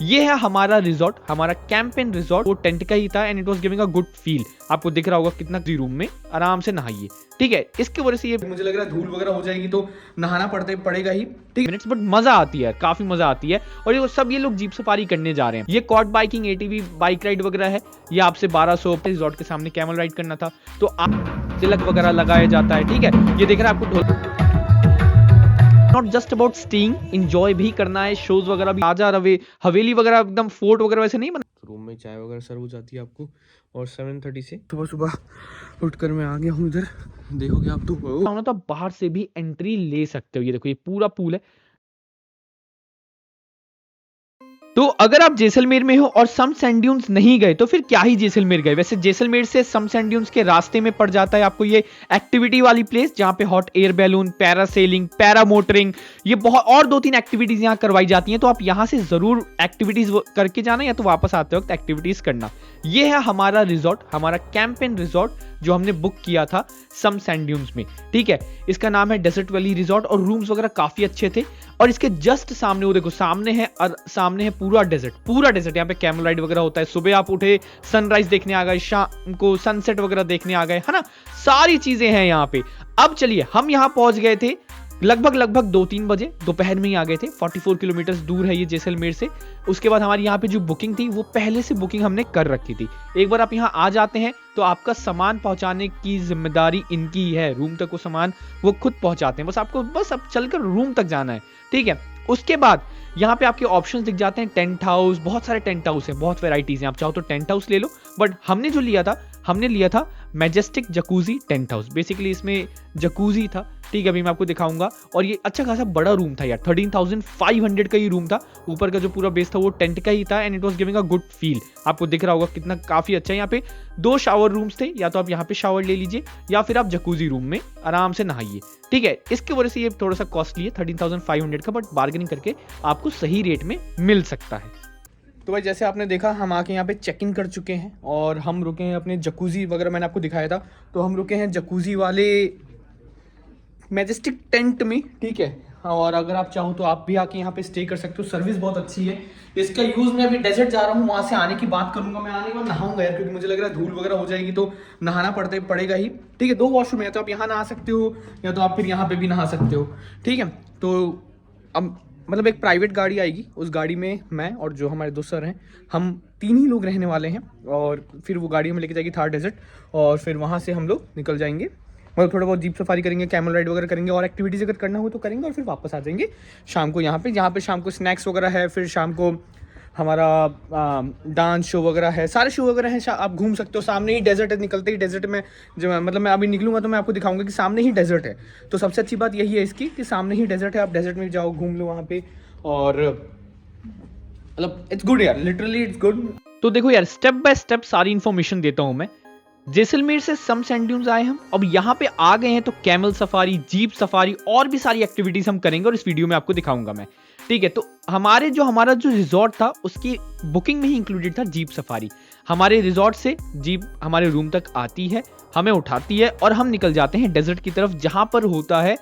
ये है हमारा रिजॉर्ट, हमारा कैंपेन रिजॉर्ट। वो टेंट का ही था and it was giving a good feel. आपको दिख रहा होगा कितना रूम में आराम से नहाइए, ठीक है। इसकी वजह से ये मुझे लग रहा है धूल वगैरह हो जाएगी तो नहाना पड़ेगा ही, ठीक है। बट मजा आती है, काफी मजा आती है। और ये लोग जीप सफारी करने जा रहे हैं। ये quad biking, ATV bike ride वगैरह है। ये आपसे 1200 रिजॉर्ट के सामने कैमल राइड करना था तो आप तिलक वगैरह लगाया जाता है, ठीक है। ये देख रहे हैं आपको ढोल। नॉट जस्ट अबाउट स्टीइंग, एंजॉय भी करना है, शोज वगैरह भी। राजा रवे हवेली वगैरह एकदम फोर्ट वगैरह वैसे नहीं बना। रूम में चाय वगैरह सर्व हो जाती है आपको। और 7:30 से सुबह उठकर मैं आ गया हूँ इधर। देखोगे आप तो बाहर से भी एंट्री ले सकते हो। ये देखो ये पूरा पूल है। तो अगर आप जैसलमेर में हो और सम सैंड ड्यून्स नहीं गए तो फिर क्या ही जैसलमेर गए। वैसे जैसलमेर से सम सैंड ड्यून्स के रास्ते में पड़ जाता है आपको ये एक्टिविटी वाली प्लेस, जहां पे hot air balloon, parasailing, para motoring, ये बहुत और 2-3 एक्टिविटीज यहां करवाई जाती हैं। तो आप यहां से जरूर एक्टिविटीज करके जाना या तो वापस आते वक्त एक्टिविटीज करना। ये है हमारा रिजॉर्ट, हमारा कैंपेन रिजॉर्ट जो हमने बुक किया था सम सैंड ड्यून्स में, ठीक है। इसका नाम है डेजर्ट वैली रिजॉर्ट और रूम्स वगैरह काफी अच्छे थे। और इसके जस्ट सामने वो देखो सामने है पूरा डेजर्ट। यहाँ पे कैमल राइड वगैरह होता है। सुबह आप उठे, सनराइज देखने आ गए, शाम को सनसेट वगैरह देखने आ गए, है ना। सारी चीजें हैं यहाँ पे। अब चलिए हम यहाँ पहुंच गए थे लगभग 2-3 बजे, दोपहर में ही आ गए थे। 44 किलोमीटर दूर है ये जैसलमेर से। उसके बाद हमारी यहाँ पे जो बुकिंग थी वो पहले से बुकिंग हमने कर रखी थी। एक बार आप यहाँ आ जाते हैं तो आपका सामान पहुंचाने की जिम्मेदारी इनकी है। रूम तक वो सामान वो खुद पहुंचाते हैं, बस अब चलकर रूम तक जाना है, ठीक है। उसके बाद यहाँ पे आपके ऑप्शंस दिख जाते हैं। टेंट हाउस, बहुत सारे टेंट हाउस हैं, बहुत वैराइटीज हैं। आप चाहो तो टेंट हाउस ले लो, बट हमने लिया था majestic jacuzzi tent house. Basically इसमें जकूजी था, ठीक है। अभी मैं आपको दिखाऊंगा। और ये अच्छा खासा बड़ा रूम था यार, 13,500 का ही रूम था। ऊपर का जो पूरा बेस था वो टेंट का ही था and it was giving a good feel. आपको दिख रहा होगा कितना काफी अच्छा है। यहाँ पे 2 शावर रूम्स थे, या तो आप यहाँ पे शावर ले लीजिए या फिर आप जकूजी रूम में आराम से नहाइए, ठीक है। इसकी वजह से ये थोड़ा सा कॉस्टली है 13,500 का, बट बार्गेनिंग करके आपको सही रेट में मिल सकता है। तो भाई जैसे आपने देखा हम आके यहाँ पे चेक इन कर चुके हैं और हम रुके हैं अपने जकूजी वगैरह, मैंने आपको दिखाया था। तो हम रुके हैं जकूजी वाले मैजेस्टिक टेंट में, ठीक है। और अगर आप चाहो तो आप भी आके यहाँ पे स्टे कर सकते हो। सर्विस बहुत अच्छी है इसका। यूज़ मैं अभी डेजर्ट जा रहा हूँ, वहाँ से आने की बात करूंगा। मैं आने के बाद नहाऊंगा यार, क्योंकि मुझे लग रहा है धूल वगैरह हो जाएगी तो नहाना पड़ेगा ही, ठीक है। 2 वॉशरूम है, तो आप यहाँ नहा सकते हो या तो आप फिर यहाँ पे भी नहा सकते हो, ठीक है। तो अब मतलब एक प्राइवेट गाड़ी आएगी, उस गाड़ी में मैं और जो हमारे दोस्त सर हैं, हम 3 ही लोग रहने वाले हैं। और फिर वो गाड़ी में लेके जाएगी थार डेजर्ट और फिर वहाँ से हम लोग निकल जाएंगे। मतलब थोड़ा बहुत जीप सफारी करेंगे, कैमल राइड वगैरह करेंगे और एक्टिविटीज़ अगर करना हो तो करेंगे और फिर वापस आ जाएंगे शाम को यहाँ पे शाम को स्नैक्स वगैरह है। फिर शाम को हमारा डांस शो वगैरह है, सारे शो वगैरह हैं। आप घूम सकते हो। सामने ही डेजर्ट है, निकलते ही डेजर्ट में मतलब मैं अभी निकलूंगा तो मैं आपको दिखाऊंगा कि सामने ही डेजर्ट है। तो सबसे अच्छी बात यही है इसकी कि सामने ही डेजर्ट है। आप डेजर्ट में जाओ, घूम लो वहाँ पे, और मतलब इट्स गुड यार, लिटरली इट्स गुड। तो देखो यार, स्टेप बाय स्टेप सारी इन्फॉर्मेशन देता हूँ मैं। जैसलमेर से सम सैंड ड्यून्स आए हम, अब यहाँ पे आ गए हैं तो कैमल सफारी, जीप सफारी और भी सारी एक्टिविटीज हम करेंगे और इस वीडियो में आपको दिखाऊंगा मैं, ठीक है। तो हमारा जो रिजॉर्ट था उसकी बुकिंग में ही इंक्लूडेड था जीप सफारी। हमारे रिजॉर्ट से जीप हमारे रूम तक आती है, हमें उठाती है और हम निकल जाते हैं डेजर्ट की तरफ, जहां पर होता है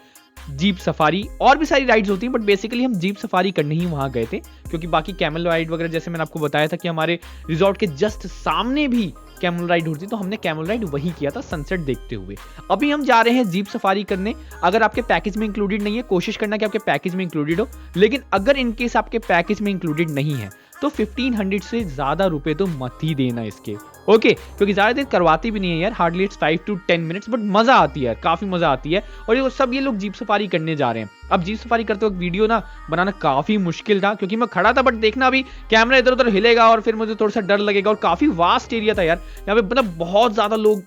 जीप सफारी। और भी सारी राइड्स होती हैं, बट बेसिकली हम जीप सफारी करने ही वहां गए थे, क्योंकि बाकी कैमल राइड वगैरह जैसे मैंने आपको बताया था कि हमारे रिजॉर्ट के जस्ट सामने भी कैमल राइड होती, तो हमने कैमल राइड वही किया था सनसेट देखते हुए। अभी हम जा रहे हैं जीप सफारी करने। अगर आपके पैकेज में इंक्लूडेड नहीं है, कोशिश करना कि आपके पैकेज में इंक्लूडेड हो। लेकिन अगर इनकेस आपके पैकेज में इंक्लूडेड नहीं है तो 1500 से ज्यादा रुपए तो मत ही देना इसके, ओके। क्योंकि ज्यादा देर करवाती भी नहीं है यार, hardly it's 5 to 10 minutes, but मजा आती है, काफी मजा आती है। और ये लोग जीप सफारी करने जा रहे हैं। अब जीप सफारी करते वक्त वीडियो ना बनाना काफी मुश्किल था, क्योंकि मैं खड़ा था, बट देखना अभी कैमरा इधर उधर हिलेगा और फिर मुझे थोड़ा सा डर लगेगा। और काफी वास्ट एरिया था यार, यहाँ पे मतलब बहुत ज्यादा लोग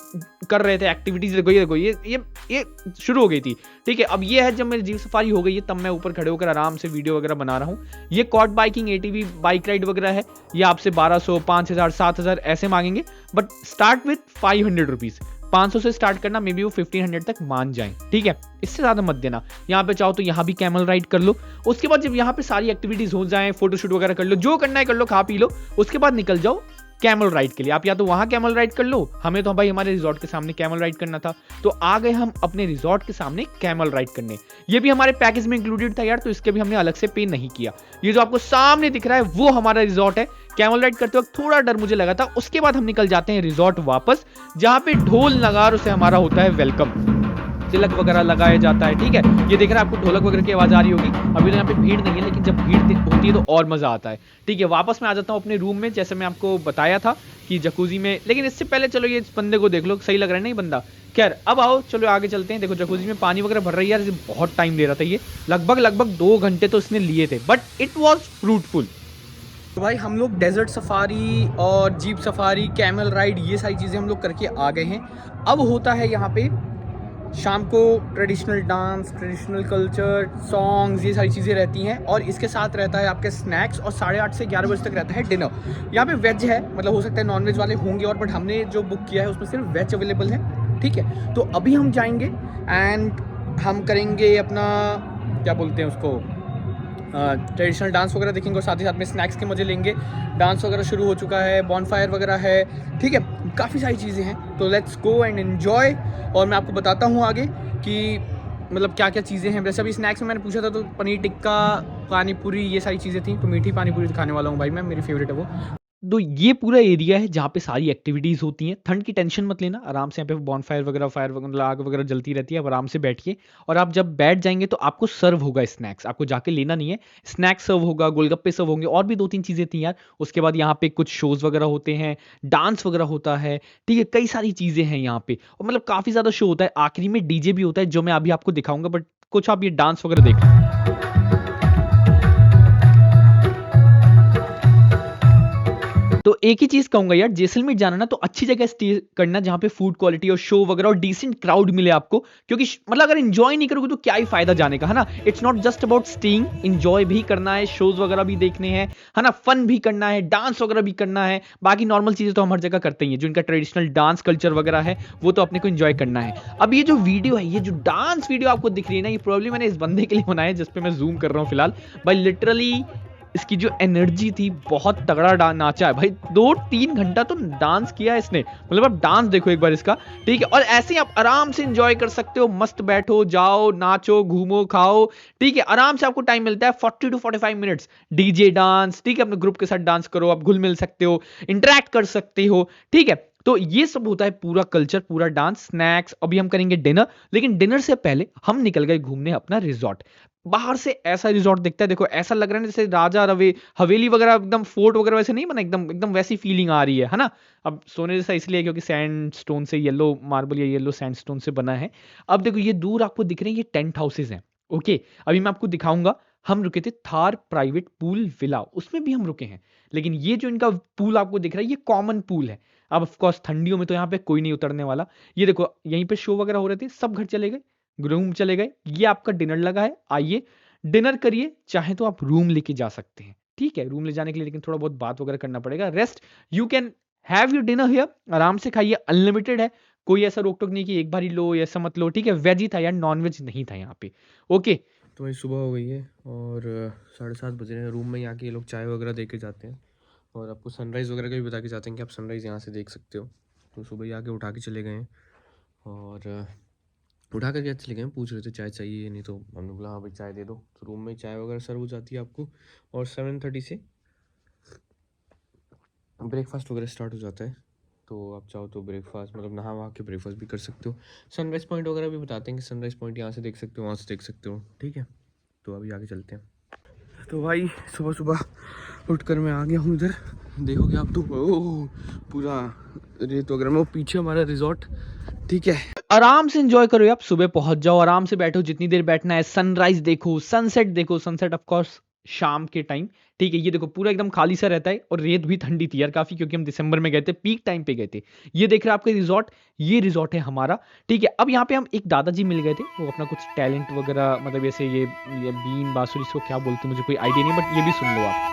कर रहे थे एक्टिविटीज। देखो ये शुरू हो गई थी, ठीक है। अब ये है जब मेरी जीप सफारी हो गई है तब मैं ऊपर खड़े होकर आराम से वीडियो वगैरह बना रहा हूँ। ये quad biking, ATV bike ride वगैरह है। ये आपसे 1200, 5000, 7000 ऐसे मांगेंगे, बट स्टार्ट विथ 500 रुपीज। 500 से स्टार्ट करना, मे बी वो 1500 तक मान जाएं, ठीक है। इससे ज्यादा मत देना। यहाँ पे चाहो तो यहाँ भी कैमल राइड कर लो। उसके बाद जब यहाँ पे सारी एक्टिविटीज हो जाएं, फोटोशूट वगैरह कर लो, जो करना है कर लो, खा पी लो, उसके बाद निकल जाओ कैमल राइड के लिए। आप या तो वहाँ कैमल राइड कर लो, हमें तो भाई हमारे रिजॉर्ट के सामने कैमल राइड करना था, तो आ गए हम अपने रिजॉर्ट के सामने कैमल राइड करने। ये भी हमारे पैकेज में इंक्लूडेड था यार, तो इसके भी हमने अलग से पे नहीं किया। ये जो आपको सामने दिख रहा है वो हमारा रिजॉर्ट है। कैमल राइड करते वक्त थोड़ा डर मुझे लगा था। उसके बाद हम निकल जाते हैं रिजॉर्ट वापस, जहाँ पे ढोल नगारों से हमारा होता है वेलकम, तिलक वगैरह लगाया जाता है। ठीक है, ये देख रहे हैं आपको ढोलक वगैरह की आवाज आ रही होगी। अभी तो यहाँ पे भीड़ नहीं है, लेकिन जब भीड़ होती है तो और मजा आता है। ठीक है, वापस मैं आ जाता हूँ अपने रूम में, जैसे मैं आपको बताया था कि जकूजी में। लेकिन इससे पहले चलो ये इस बंदे को देख लो, सही लग रहा है नहीं बंदा। खैर अब आओ चलो आगे चलते हैं। देखो जकूजी में पानी वगैरह भर रही है यार, बहुत टाइम ले रहा था ये, लगभग 2 घंटे तो इसने लिए थे, बट इट वॉज फ्रूटफुल। तो भाई हम लोग डेजर्ट सफारी और जीप सफारी, कैमल राइड, ये सारी चीज़ें हम लोग करके आ गए हैं। अब होता है यहाँ पे शाम को traditional dance, traditional culture, songs, ये सारी चीज़ें रहती हैं। और इसके साथ रहता है आपके स्नैक्स, और 8:30 से 11 बजे तक रहता है डिनर। यहाँ पे वेज है, मतलब हो सकता है नॉन वेज वाले होंगे और, बट हमने जो बुक किया है उसमें सिर्फ वेज अवेलेबल है। ठीक है, तो अभी हम जाएंगे एंड हम करेंगे अपना, क्या बोलते हैं उसको, ट्रेडिशनल डांस वगैरह देखेंगे और साथ ही साथ में स्नैक्स के मजे लेंगे। डांस वगैरह शुरू हो चुका है, बॉनफायर वगैरह है। ठीक है, काफ़ी सारी चीज़ें हैं, तो लेट्स गो एंड एन्जॉय। और मैं आपको बताता हूँ आगे कि मतलब क्या क्या चीज़ें हैं। वैसे अभी स्नैक्स में मैंने पूछा था तो पनीर टिक्का, पानी पूरी, ये सारी चीज़ें थी। तो मीठी पानी पूरी खाने वाला हूँ भाई मैं, मेरी फेवरेट है वो। तो ये पूरा एरिया है जहाँ पे सारी एक्टिविटीज होती हैं। ठंड की टेंशन मत लेना, आराम से यहाँ पे बॉनफायर वगैरह, फायर वगैरह, आग वगैरह जलती रहती है। आप आराम से बैठिए, और आप जब बैठ जाएंगे तो आपको सर्व होगा स्नैक्स, आपको जाके लेना नहीं है। स्नैक्स सर्व होगा, गोलगप्पे सर्व होंगे, और भी 2-3 चीज़ें थी यार। उसके बाद यहाँ पे कुछ शोज वगैरह होते हैं, डांस वगैरह होता है। ठीक है, कई सारी चीज़ें हैं यहाँ पे, और मतलब काफ़ी ज़्यादा शो होता है। आखिरी में डीजे भी होता है, जो मैं अभी आपको दिखाऊंगा, बट कुछ आप ये डांस वगैरह देख लो। तो एक ही चीज कहूंगा यार, जैसलमेर जाना ना तो अच्छी जगह स्टे करना, जहाँ पे फूड क्वालिटी और शो वगैरह और डिसेंट क्राउड मिले आपको। क्योंकि मतलब अगर एंजॉय नहीं करोगे तो क्या ही फायदा जाने का, है ना। It's not just about staying, enjoy भी करना है, शोज वगैरह भी देखने हैं, है ना, फन भी करना है, डांस वगैरह भी करना है। बाकी नॉर्मल चीजें तो हम हर जगह करते ही हैं। जो इनका ट्रेडिशनल डांस कल्चर वगैरह है वो तो अपने को एंजॉय करना है। अब ये जो वीडियो है, ये जो डांस वीडियो आपको दिख रही है ना, ये प्रॉब्लम मैंने इस बंदे के लिए बनाया है जिसपे मैं जूम कर रहा हूँ फिलहाल। भाई लिटरली इसकी जो एनर्जी थी, बहुत तगड़ा नाचा है भाई। 2-3 घंटा तो डांस किया है इसने, मतलब आप डांस देखो एक बार इसका। ठीक है, और ऐसे ही आप आराम से एंजॉय कर सकते हो, मस्त बैठो, जाओ, नाचो, घूमो, खाओ। ठीक है, आराम से आपको टाइम मिलता है 40 to 45 मिनट्स। डीजे डांस, ठीक है, अपने ग्रुप के साथ डांस करो, आप घुल मिल सकते हो, इंटरेक्ट कर सकते हो। ठीक है, तो ये सब होता है, पूरा कल्चर, पूरा डांस, स्नैक्स। अभी हम करेंगे डिनर, लेकिन डिनर से पहले हम निकल गए घूमने अपना रिजॉर्ट। बाहर से ऐसा रिजॉर्ट दिखता है, देखो ऐसा लग रहा है जैसे राजा रवे हवेली वगैरह, एकदम फोर्ट वगैरह वैसे नहीं बना, एकदम एकदम वैसी फीलिंग आ रही है ना। अब सोने जैसा इसलिए क्योंकि सैंडस्टोन से, येलो मार्बल या येलो सैंडस्टोन से बना है। अब देखो ये दूर आपको दिख रहे हैं, ये टेंट हाउसेज हैं। ओके, अभी मैं आपको दिखाऊंगा। हम रुके थे थार प्राइवेट पूल विला, उसमें भी हम रुके हैं। लेकिन ये जो इनका पूल आपको दिख रहा है, ये कॉमन पूल है। अब ऑफ कोर्स ठंडियों में तो यहाँ पे कोई नहीं उतरने वाला। ये देखो यहीं पे शो वगैरह हो रहे थे, सब घर चले गए, रूम चले गए। ये आपका डिनर लगा है, आइए डिनर करिए। चाहे तो आप रूम लेके जा सकते हैं, ठीक है, रूम ले जाने के लिए लेकिन थोड़ा बहुत बात वगैरह करना पड़ेगा। Rest you can have your dinner here, आराम से खाइए, अनलिमिटेड है। कोई ऐसा रोक टोक नहीं कि एक बार ही लो, ऐसा मत लो। ठीक है, वेज ही था यार, नॉन वेज नहीं था यहाँ पे। ओके, तो भाई सुबह हो गई है और 7:30 बज रहे हैं। रूम में यहाँ के ये लोग चाय वगैरह दे के जाते हैं, और आपको सनराइज़ वगैरह का भी बता के जाते हैं कि आप सनराइज़ यहाँ से देख सकते हो। तो सुबह ही आके उठा के चले गए हैं, और उठा कर के चले गए हैं। पूछ रहे थे चाय चाहिए, नहीं तो हमने बोला हाँ भाई चाय दे दो। तो रूम में चाय वगैरह सर्व हो जाती है आपको, और 7:30 से ब्रेकफास्ट वगैरह स्टार्ट हो जाता है। तो आप चाहो तो ब्रेकफास्ट, मतलब नहा वहा के ब्रेकफास्ट भी कर सकते हो। सनराइज़ पॉइंट वगैरह भी बताते हैं कि सनराइज़ पॉइंट यहाँ से देख सकते हो, वहाँ से देख सकते हो। ठीक है, तो अभी आगे चलते हैं। तो भाई सुबह सुबह उठकर मैं आ गया हूँ इधर। देखोगे आप तो पूरा रेत वगैरह में, वो पीछे हमारा रिजॉर्ट। ठीक है, आराम से एंजॉय करो आप, सुबह पहुंच जाओ, आराम से बैठो, जितनी देर बैठना है, सनराइज देखो, सनसेट देखो। सनसेट ऑफ कोर्स शाम के टाइम। ठीक है, ये देखो पूरा एकदम खाली सा रहता है, और रेत भी ठंडी थी यार काफी, क्योंकि हम दिसंबर में गए थे, पीक टाइम पे गए थे। ये देख रहे हैं आपके रिजॉर्ट, ये रिजॉर्ट है हमारा। ठीक है, अब यहाँ पे हम एक दादाजी मिल गए थे, वो अपना कुछ टैलेंट वगैरह, मतलब ऐसे ये बीन बांसुरी, इसको क्या बोलते हैं मुझे कोई आइडिया नहीं, बट ये भी सुन लो आप।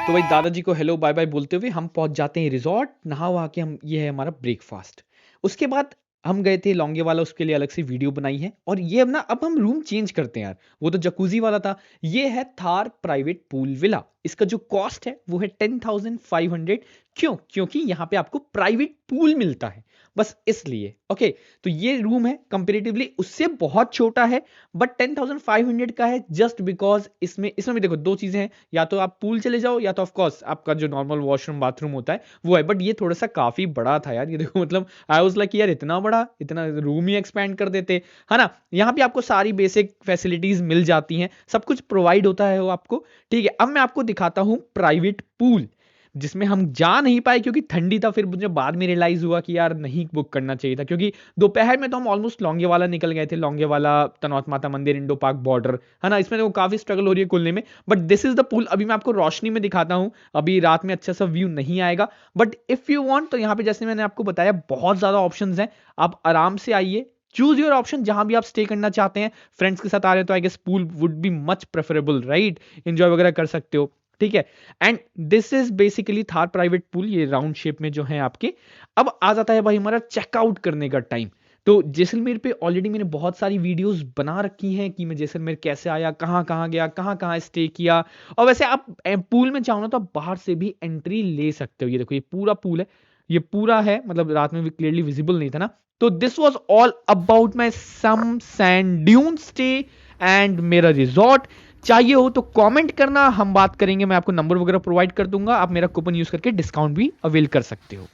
तो भाई दादाजी को हेलो बाय बाय बोलते हुए हम पहुंच जाते हैं रिजॉर्ट। नहा वहा के हम, ये है हमारा ब्रेकफास्ट। उसके बाद हम गए थे लौंगे वाला, उसके लिए अलग से वीडियो बनाई है। और ये अब हम रूम चेंज करते हैं यार, वो तो जकूजी वाला था। ये है थार प्राइवेट पूल विला। इसका जो कॉस्ट है वो है 10,500। क्यों? क्योंकि यहाँ पे आपको प्राइवेट पूल मिलता है, बस इसलिए। ओके, तो ये रूम है कंपेरेटिवली उससे बहुत छोटा है, बट 10,500 का है जस्ट बिकॉज इसमें भी देखो दो चीजें हैं, या तो आप पूल चले जाओ या तो ऑफ कोर्स आपका जो नॉर्मल वॉशरूम बाथरूम होता है वो है। बट ये थोड़ा सा काफी बड़ा था यार, ये देखो मतलब आई वाज लाइक यार इतना बड़ा, इतना रूम ही एक्सपेंड कर देते, है ना। यहाँ पे आपको सारी बेसिक फैसिलिटीज मिल जाती हैं, सब कुछ प्रोवाइड होता है वो आपको। ठीक है, अब मैं आपको दिखाता हूँ प्राइवेट पूल, जिसमें हम जा नहीं पाए क्योंकि ठंडी था। फिर मुझे बाद में रियलाइज हुआ कि यार नहीं बुक करना चाहिए था, क्योंकि दोपहर में तो हम ऑलमोस्ट लौंगेवाला निकल गए थे, लौंगेवाला तनौत माता मंदिर, इंडो पार्क बॉर्डर, है ना। इसमें तो काफी स्ट्रगल हो रही है खुलने में, but this is the pool. अभी मैं आपको रोशनी में दिखाता हूं, अभी रात में अच्छा सा व्यू नहीं आएगा, बट इफ यू वांट तो यहाँ पे जैसे मैंने आपको बताया बहुत ज्यादा ऑप्शंस हैं, आप आराम से आइए, चूज योर ऑप्शन जहां भी आप स्टे करना चाहते हैं। फ्रेंड्स के साथ आ रहे हैं तो I guess pool would be much preferable, right. Enjoy वगैरह कर सकते हो, ठीक है। And this is basically Thar private pool, ये राउंड शेप में जो है आपके। अब आ जाता है भाई हमारा चेकआउट करने का टाइम। तो जैसलमेर पे ऑलरेडी मैंने बहुत सारी वीडियोस बना रखी हैं कि मैं जैसलमेर कैसे आया, कहाँ कहाँ गया, कहाँ कहाँ स्टे किया। और वैसे आप पूल में चाहो ना तो आप बाहर से भी एंट्री ले सकते हो। ये देखो ये पूरा पूल है, ये पूरा है, मतलब रात में भी क्लियरली विजिबल नहीं था ना। तो this was all about my Sam sand dune stay and मेरा रिजॉर्ट। चाहिए हो तो कमेंट करना, हम बात करेंगे, मैं आपको नंबर वगैरह प्रोवाइड कर दूंगा, आप मेरा कूपन यूज करके डिस्काउंट भी अवेल कर सकते हो।